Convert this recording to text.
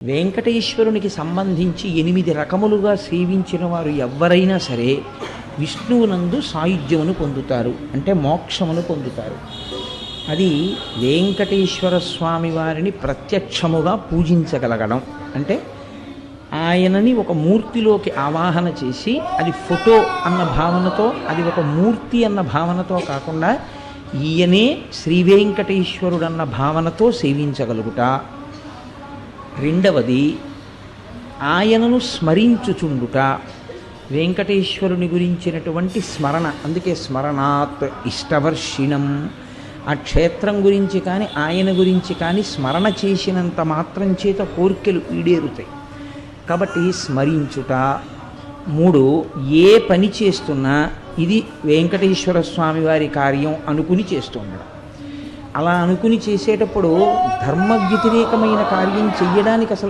వెంకటేశ్వరునికి సంబంధించి 8 రకములుగా సేవించిన వారు ఎవ్వరైనా సరే విష్ణువునందు సాయుధ్యమును పొందుతారు, అంటే మోక్షమును పొందుతారు. అది వెంకటేశ్వర స్వామి వారిని ప్రత్యక్షముగా పూజించగలగడం, అంటే ఆయనని ఒక మూర్తిలోకి ఆవాహన చేసి, అది ఫోటో అన్న భావనతో, అది ఒక మూర్తి అన్న భావనతో కాకుండా ఈయనే శ్రీ వెంకటేశ్వరుడన్న భావనతో సేవించగలుగుట. రెండవది ఆయనను స్మరించుచుండుట, వెంకటేశ్వరుని గురించినటువంటి స్మరణ. అందుకే స్మరణాత్ ఇష్టవర్షిణం. ఆ క్షేత్రం గురించి కానీ ఆయన గురించి కానీ స్మరణ చేసినంత మాత్రం చేత కోర్కెలు ఈడేరుతాయి. కాబట్టి స్మరించుట. 3, ఏ పని చేస్తున్నా ఇది వెంకటేశ్వర స్వామి వారి కార్యం అనుకుని చేస్తుండడం. అలా అనుకుని చేసేటప్పుడు ధర్మ వ్యతిరేకమైన కార్యం చెయ్యడానికి అసలు